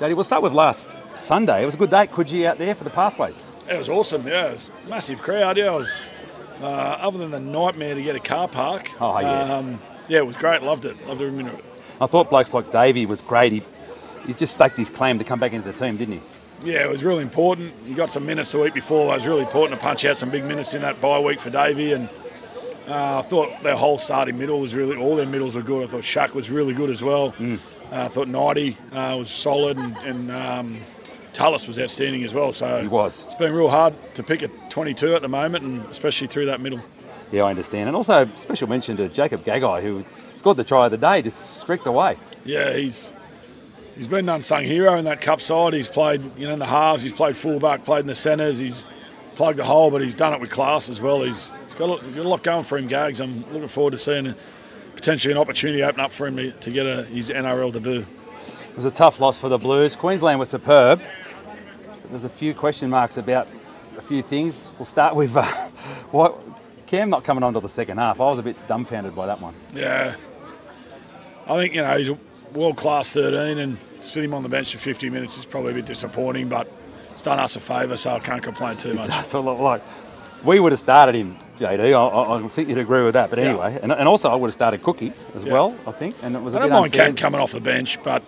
JD, we'll start with last Sunday. It was a good day. Coogee out there for the pathways. It was awesome, yeah. It was a massive crowd, yeah. It was, other than the nightmare to get a car park, yeah, it was great. Loved it. Loved every minute of it. I thought blokes like Davey was great. He just staked his claim to come back into the team, didn't he? Yeah, it was really important. He got some minutes the week before. It was really important to punch out some big minutes in that bye week for Davey. And I thought their whole starting middle was really, all their middles were good. I thought Shaq was really good as well. I thought Nighty was solid, and Tullis was outstanding as well. So he was. It's been real hard to pick a 22 at the moment, and especially through that middle. Yeah, I understand. And also special mention to Jacob Gagai, who scored the try of the day, just streaked away. Yeah, he's been an unsung hero in that cup side. He's played, in the halves. He's played fullback, played in the centres. He's plugged the hole, but he's done it with class as well. He's got a lot going for him, Gags. I'm looking forward to seeing potentially an opportunity open up for him to get his NRL debut. It was a tough loss for the Blues. Queensland was superb. There's a few question marks about a few things. We'll start with Cam not coming on to the second half. I was a bit dumbfounded by that one. Yeah. I think, he's a world-class 13, and sitting him on the bench for 50 minutes is probably a bit disappointing, but it's done us a favour, so I can't complain too much. That's a lot like we would have started him, JD. I think you'd agree with that. But anyway, and also I would have started Cookie as well, I think. And it was. I don't mind Cam coming off the bench, but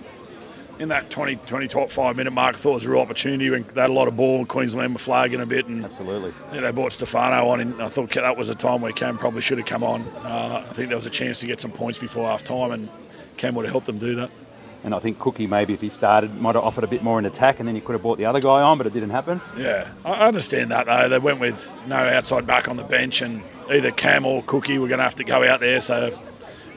in that 25-minute mark, I thought it was a real opportunity when they had a lot of ball. Queensland were flagging a bit, and absolutely, they brought Stefano on, and I thought that was a time where Cam probably should have come on. I think there was a chance to get some points before half time, and Cam would have helped them do that. And I think Cookie, maybe if he started, might have offered a bit more in attack, and then you could have brought the other guy on, but it didn't happen. Yeah, I understand that, though. They went with no outside back on the bench, and either Cam or Cookie were going to have to go out there, so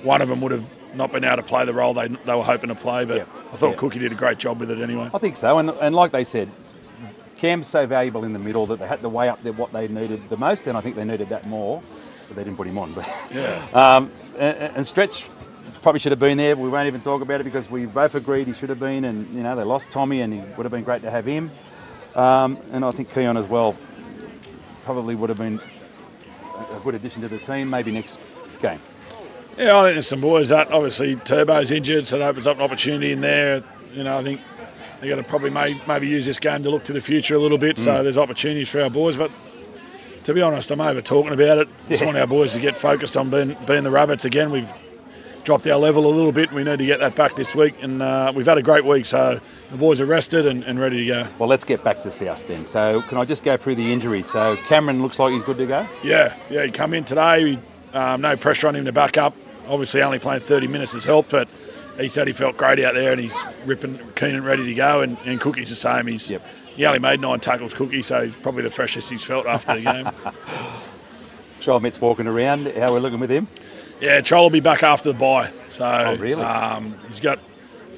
one of them would have not been able to play the role they were hoping to play, but I thought Cookie did a great job with it anyway. I think so, and like they said, Cam's so valuable in the middle that they had to weigh up what they needed the most, and I think they needed that more, but they didn't put him on. But yeah. And Stretch probably should have been there. We won't even talk about it because we both agreed he should have been, and they lost Tommy, and he would have been great to have him. And I think Keon as well probably would have been a good addition to the team, maybe next game. Yeah, I think there's some boys that obviously Turbo's injured, so it opens up an opportunity in there. I think they're going to probably maybe use this game to look to the future a little bit. So there's opportunities for our boys, but to be honest, I'm over talking about it. Just want our boys to get focused on being the Rabbits again. We've dropped our level a little bit. We need to get that back this week, and we've had a great week, so the boys are rested and ready to go. Well, let's get back to South then. So can I just go through the injury? So Cameron looks like he's good to go? Yeah, he come in today. No pressure on him to back up. Obviously only playing 30 minutes has helped, but he said he felt great out there and he's ripping, keen and ready to go, and Cookie's the same. He only made 9 tackles, Cookie, so he's probably the freshest he's felt after the game. Trial Met's walking around. How are we looking with him? Yeah, Trial will be back after the bye. So really? He's got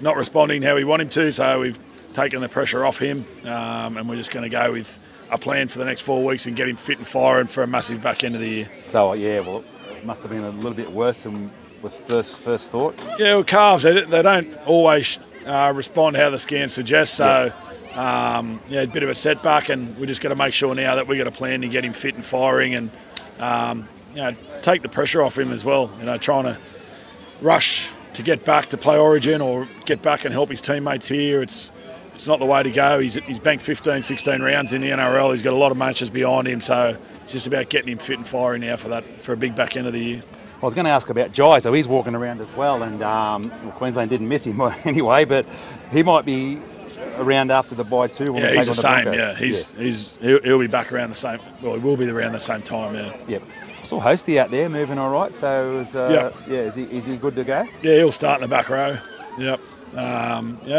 not responding how we want him to, so we've taken the pressure off him, and we're just going to go with a plan for the next 4 weeks and get him fit and firing for a massive back end of the year. So, well, it must have been a little bit worse than was first thought. Yeah, well, calves, they don't always respond how the scan suggests, so a bit of a setback, and we just got to make sure now that we've got a plan to get him fit and firing, and take the pressure off him as well. Trying to rush to get back to play Origin or get back and help his teammates here, it's not the way to go. He's banked 15, 16 rounds in the NRL. He's got a lot of matches behind him, so it's just about getting him fit and firing now for a big back end of the year. I was going to ask about Jai, so he's walking around as well, and Queensland didn't miss him anyway, but he might be around after the bye too. Yeah, he's the same. Yeah, he'll be back around the same. Well, he will be around the same time. Yeah. Yep. I saw Hosty out there moving all right. So is he good to go? Yeah, he'll start in the back row. Yep.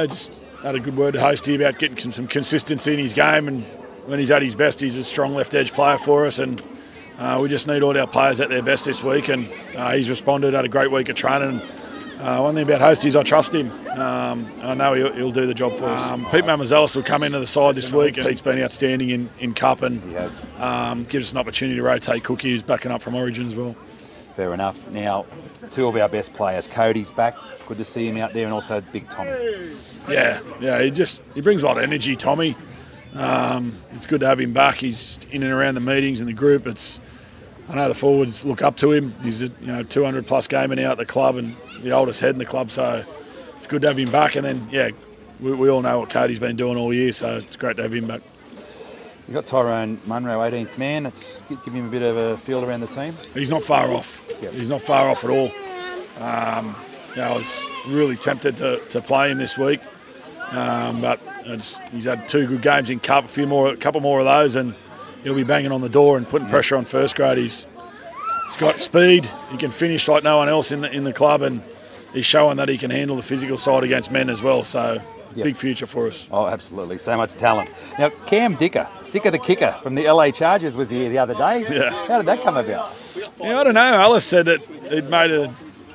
Just had a good word to Hosty about getting some consistency in his game, and when he's at his best, he's a strong left edge player for us, and we just need all our players at their best this week, and he's responded, had a great week of training. One thing about Hosty is I trust him. I know he'll do the job for us. Pete Mamazelis will come into the side this week. Pete's been outstanding in Cup, and he has. Gives us an opportunity to rotate Cookie, who's backing up from Origin as well. Fair enough. Now, 2 of our best players. Cody's back. Good to see him out there, and also Big Tommy. Yeah. He brings a lot of energy, Tommy. It's good to have him back. He's in and around the meetings and the group. I know the forwards look up to him. He's a 200+ gamer now at the club and the oldest head in the club, so it's good to have him back. And then we all know what Cody's been doing all year, so it's great to have him back. You've got Tyrone Munro, 18th man. It's give him a bit of a feel around the team. He's not far off. Yep. He's not far off at all. I was really tempted to play him this week, but he's had 2 good games in Cup, a couple more of those, and he'll be banging on the door and putting pressure on first grade. He's got speed. He can finish like no one else in the club, and he's showing that he can handle the physical side against men as well. So it's a big future for us. Oh, absolutely. So much talent. Now, Cam Dicker the kicker from the LA Chargers was here the other day. Yeah. How did that come about? Yeah, I don't know. Alice said that he'd made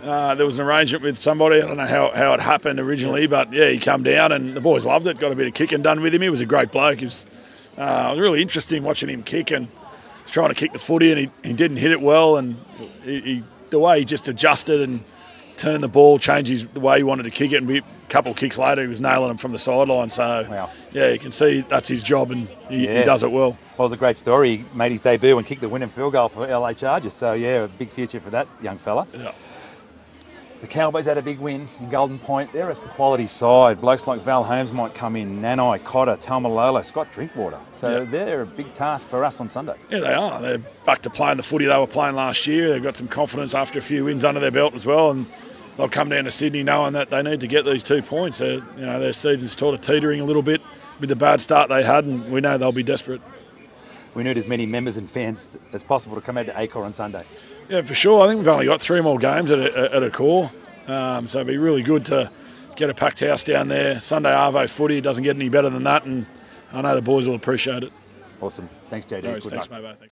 there was an arrangement with somebody. I don't know how it happened originally, but yeah, he come down and the boys loved it. Got a bit of kicking done with him. He was a great bloke. It was really interesting watching him kick, and he's trying to kick the footy, and he didn't hit it well, and the way he just adjusted and turned the ball, changed the way he wanted to kick it, and a couple of kicks later he was nailing them from the sideline. So wow. Yeah, you can see that's his job, and he does it well. Well, it was a great story. He made his debut and kicked the winning field goal for LA Chargers. So yeah, a big future for that young fella. Yeah. The Cowboys had a big win in Golden Point. They're a quality side. Blokes like Val Holmes might come in, Nanai, Cotter, Talmalolo, Scott Drinkwater. So they're a big task for us on Sunday. Yeah, they are. They're back to playing the footy they were playing last year. They've got some confidence after a few wins under their belt as well, and they'll come down to Sydney knowing that they need to get these 2 points. Their season's sort of teetering a little bit with the bad start they had, and we know they'll be desperate. We need as many members and fans as possible to come out to Acor on Sunday. Yeah, for sure. I think we've only got 3 more games at a core, so it'd be really good to get a packed house down there. Sunday Arvo footy, it doesn't get any better than that, and I know the boys will appreciate it. Awesome. Thanks, JD. No worries, thanks, mate. Thanks.